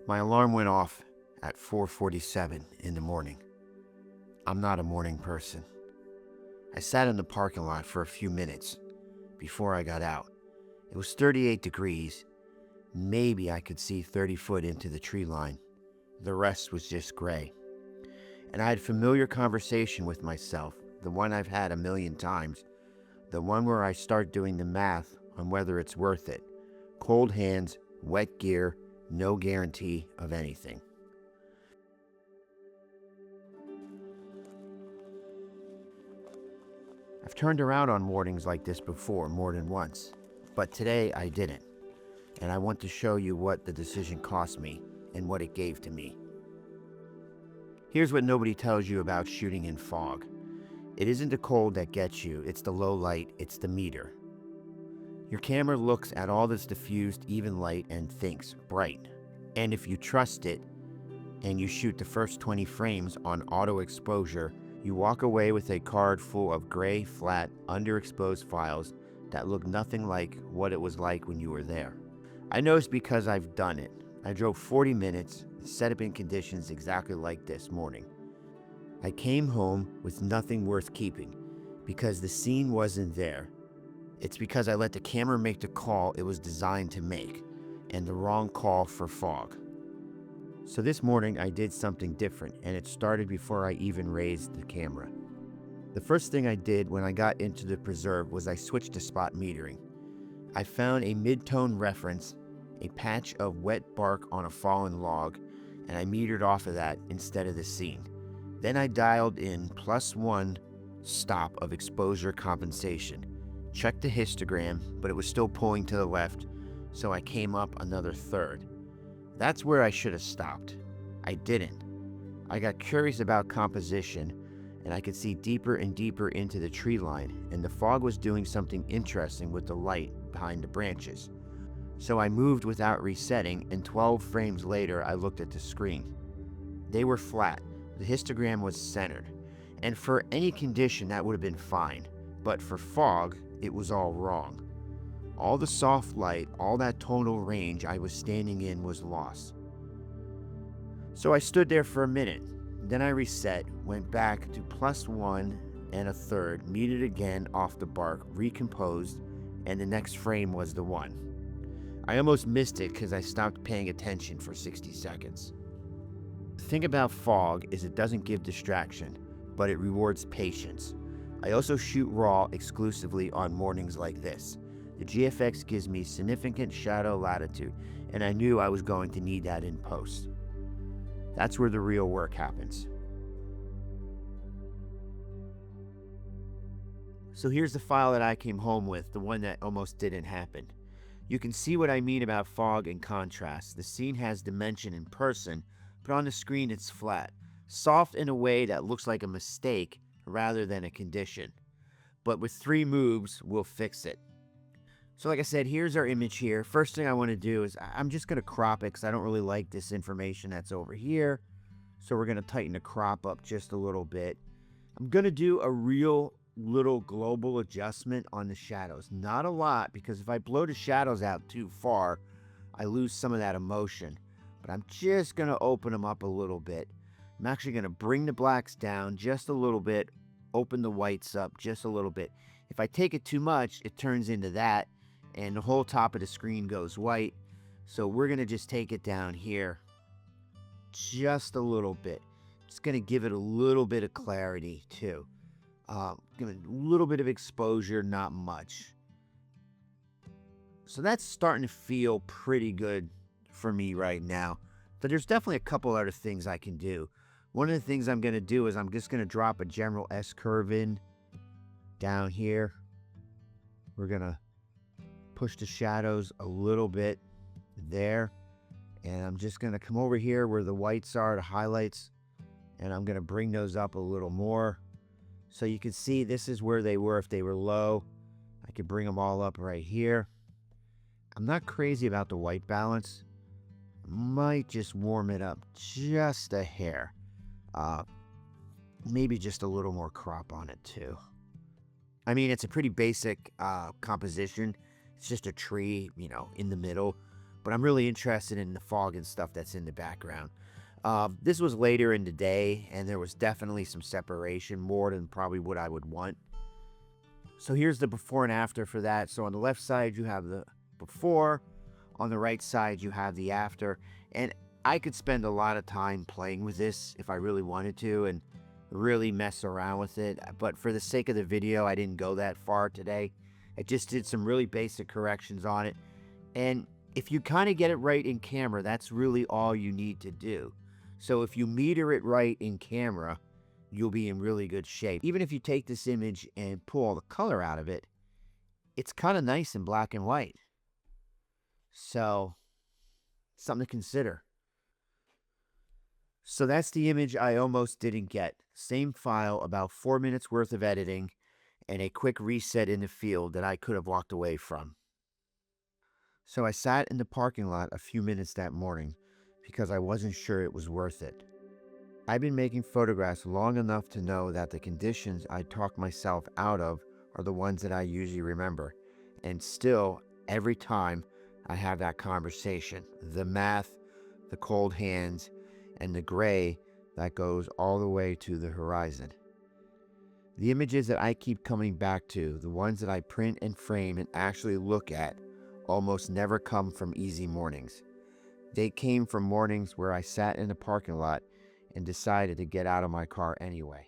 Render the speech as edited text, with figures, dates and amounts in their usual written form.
My alarm went off at 4:47 in the morning. I'm not a morning person. I sat in the parking lot for a few minutes before I got out. It was 38 degrees. Maybe I could see 30 foot into the tree line. The rest was just gray. And I had familiar conversation with myself, the one I've had a million times, the one where I start doing the math on whether it's worth it. Cold hands, wet gear, no guarantee of anything. I've turned around on mornings like this before more than once, but today I didn't. And I want to show you what the decision cost me and what it gave to me. Here's what nobody tells you about shooting in fog. It isn't the cold that gets you, it's the low light, it's the meter. Your camera looks at all this diffused, even light and thinks bright. And if you trust it and you shoot the first 20 frames on auto exposure, you walk away with a card full of gray, flat, underexposed files that look nothing like what it was like when you were there. I know it's because I've done it. I drove 40 minutes, set up in conditions exactly like this morning. I came home with nothing worth keeping because the scene wasn't there. It's because I let the camera make the call it was designed to make, and the wrong call for fog. So this morning I did something different, and it started before I even raised the camera. The first thing I did when I got into the preserve was I switched to spot metering. I found a mid-tone reference, a patch of wet bark on a fallen log, and I metered off of that instead of the scene. Then I dialed in +1 stop of exposure compensation. Checked the histogram, but it was still pulling to the left, so I came up another third. That's where I should have stopped. I didn't. I got curious about composition, and I could see deeper and deeper into the tree line, and the fog was doing something interesting with the light behind the branches. So I moved without resetting, and 12 frames later I looked at the screen. They were flat. The histogram was centered, and for any condition that would have been fine, but for fog, it was all wrong. All the soft light, all that tonal range I was standing in was lost. So I stood there for a minute. Then I reset, went back to +1 and a third, metered again off the bark, recomposed, and the next frame was the one. I almost missed it because I stopped paying attention for 60 seconds. The thing about fog is it doesn't give distraction, but it rewards patience. I also shoot RAW exclusively on mornings like this. The GFX gives me significant shadow latitude, and I knew I was going to need that in post. That's where the real work happens. So here's the file that I came home with, the one that almost didn't happen. You can see what I mean about fog and contrast. The scene has dimension in person, but on the screen it's flat, soft in a way that looks like a mistake rather than a condition. But with 3 moves, we'll fix it. So like I said, here's our image here. First thing I want to do is I'm just going to crop it because I don't really like this information that's over here. So we're going to tighten the crop up just a little bit. I'm going to do a real little global adjustment on the shadows. Not a lot, because if I blow the shadows out too far, I lose some of that emotion. But I'm just going to open them up a little bit. I'm actually going to bring the blacks down just a little bit, open the whites up just a little bit. If I take it too much, it turns into that, and the whole top of the screen goes white. So we're going to just take it down here just a little bit. Just going to give it a little bit of clarity too. Give it a little bit of exposure, not much. So that's starting to feel pretty good for me right now. But there's definitely a couple other things I can do. One of the things I'm going to do is I'm just going to drop a general S-curve in down here. We're going to push the shadows a little bit there. And I'm just going to come over here where the whites are, the highlights, and I'm going to bring those up a little more. So you can see this is where they were if they were low. I could bring them all up right here. I'm not crazy about the white balance. Might just warm it up just a hair. Maybe just a little more crop on it too. I mean, it's a pretty basic composition. It's just a tree, in the middle. But but I'm really interested in the fog and stuff that's in the background. This was later in the day, and there was definitely some separation, more than probably what I would want. So here's the before and after for that. So on the left side, you have the before. On the right side, you have the after. And I could spend a lot of time playing with this if I really wanted to and really mess around with it. But for the sake of the video, I didn't go that far today. I just did some really basic corrections on it. And if you kind of get it right in camera, that's really all you need to do. So if you meter it right in camera, you'll be in really good shape. Even if you take this image and pull all the color out of it, it's kind of nice in black and white. So, something to consider. So that's the image I almost didn't get. Same file, about 4 minutes worth of editing, and a quick reset in the field that I could have walked away from. So I sat in the parking lot a few minutes that morning because I wasn't sure it was worth it. I've been making photographs long enough to know that the conditions I talk myself out of are the ones that I usually remember. And still, every time I have that conversation, the math, the cold hands, and the gray that goes all the way to the horizon. The images that I keep coming back to, the ones that I print and frame and actually look at, almost never come from easy mornings. They came from mornings where I sat in the parking lot and decided to get out of my car anyway.